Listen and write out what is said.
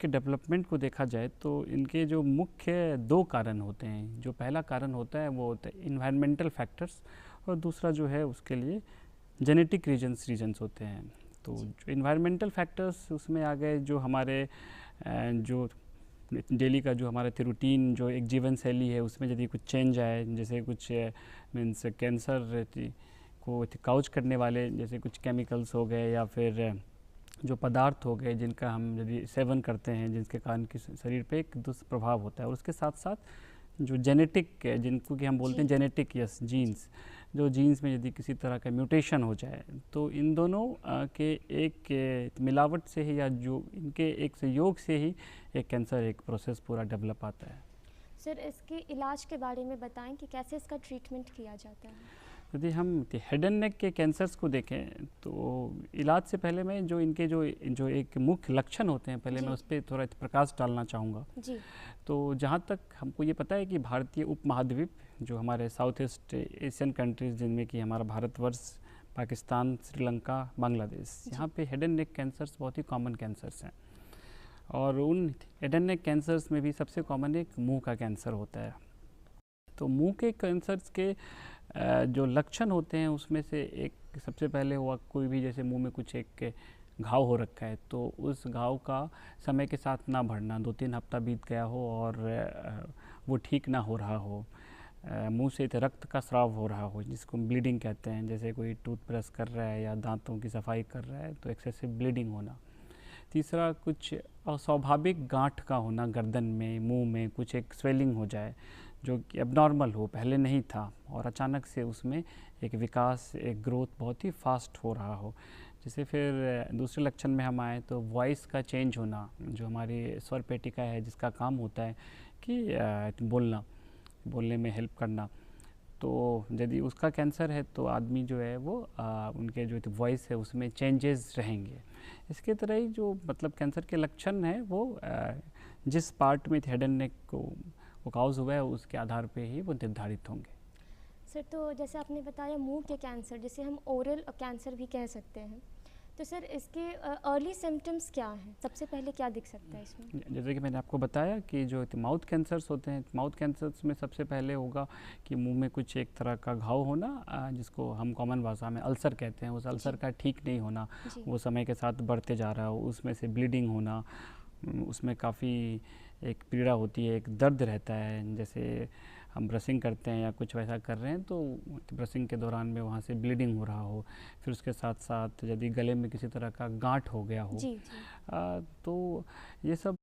के डेवलपमेंट को देखा जाए तो इनके जो मुख्य दो कारण होते हैं। जो पहला कारण होता है वो होता है इन्वायरमेंटल फैक्टर्स, और दूसरा जो है उसके लिए जेनेटिक रीजन्स होते हैं। तो जो इन्वायरमेंटल फैक्टर्स उसमें आ गए, जो हमारे जो डेली का जो हमारा रूटीन, जो एक जीवन शैली है उसमें यदि कुछ चेंज आए, जैसे कुछ मीन्स कैंसर को काउज करने वाले जैसे कुछ केमिकल्स हो गए, या फिर जो पदार्थ हो गए जिनका हम यदि सेवन करते हैं, जिनके कारण कि शरीर पे एक दुष्प्रभाव होता है। और उसके साथ साथ जो जेनेटिक, जिनको कि हम बोलते हैं जेनेटिक जीन्स, जो जीन्स में यदि किसी तरह का म्यूटेशन हो जाए तो इन दोनों के एक मिलावट से ही, या जो इनके एक सहयोग से ही एक कैंसर एक प्रोसेस पूरा डेवलप आता है। सर, इसके इलाज के बारे में बताएं कि कैसे इसका ट्रीटमेंट किया जाता है। यदि हम हेड एंड नेक के कैंसर्स को देखें तो इलाज से पहले मैं जो इनके जो एक मुख्य लक्षण होते हैं, पहले मैं उस पर थोड़ा प्रकाश डालना चाहूँगा। जी। तो जहाँ तक हमको ये पता है कि भारतीय उपमहाद्वीप, जो हमारे साउथ ईस्ट एशियन कंट्रीज़ जिनमें कि हमारा भारतवर्ष, पाकिस्तान, श्रीलंका, बांग्लादेश, यहाँ पे हेड एंड नेक कैंसर्स बहुत ही कॉमन कैंसर्स हैं। और उन हेड एंड नेक कैंसर्स में भी सबसे कॉमन एक मुंह का कैंसर होता है। तो मुंह के कैंसर्स के जो लक्षण होते हैं उसमें से एक सबसे पहले हुआ, कोई भी जैसे मुंह में कुछ एक घाव हो रखा है तो उस घाव का समय के साथ ना बढ़ना, 2-3 हफ्ता बीत गया हो और वो ठीक ना हो रहा हो, मुंह से रक्त का स्राव हो रहा हो जिसको ब्लीडिंग कहते हैं, जैसे कोई टूथब्रश कर रहा है या दांतों की सफाई कर रहा है तो एक्सेसिव ब्लीडिंग होना। तीसरा, कुछ अस्वाभाविक गांठ का होना गर्दन में, मुंह में कुछ एक स्वेलिंग हो जाए जो कि एबनॉर्मल हो, पहले नहीं था और अचानक से उसमें एक विकास, एक ग्रोथ बहुत ही फास्ट हो रहा हो। जैसे फिर दूसरे लक्षण में हम आए तो वॉइस का चेंज होना, जो हमारी स्वर पेटिका है जिसका काम होता है कि बोलने में हेल्प करना, तो यदि उसका कैंसर है तो आदमी जो है वो उनके जो वॉइस है उसमें चेंजेस रहेंगे। इसके तरह ही जो मतलब कैंसर के लक्षण हैं वो जिस पार्ट में हेड एंड नेक को काउज हुआ है उसके आधार पे ही वो निर्धारित होंगे। सर, तो जैसे आपने बताया मुंह के कैंसर, जिसे हम ओरल कैंसर भी कह सकते हैं, तो सर इसके अर्ली सिम्टम्स क्या हैं? सबसे पहले क्या दिख सकता है इसमें? जैसे कि मैंने आपको बताया कि जो माउथ कैंसर्स होते हैं, माउथ कैंसर्स में सबसे पहले होगा कि मुंह में कुछ एक तरह का घाव होना, जिसको हम कॉमन भाषा में अल्सर कहते हैं। उस अल्सर का ठीक नहीं होना, वो समय के साथ बढ़ते जा रहा हो, उसमें से ब्लीडिंग होना, उसमें काफ़ी एक पीड़ा होती है, एक दर्द रहता है। जैसे हम ब्रशिंग करते हैं या कुछ वैसा कर रहे हैं तो ब्रशिंग के दौरान में वहाँ से ब्लीडिंग हो रहा हो। फिर उसके साथ साथ यदि गले में किसी तरह का गांठ हो गया हो, जी। तो ये सब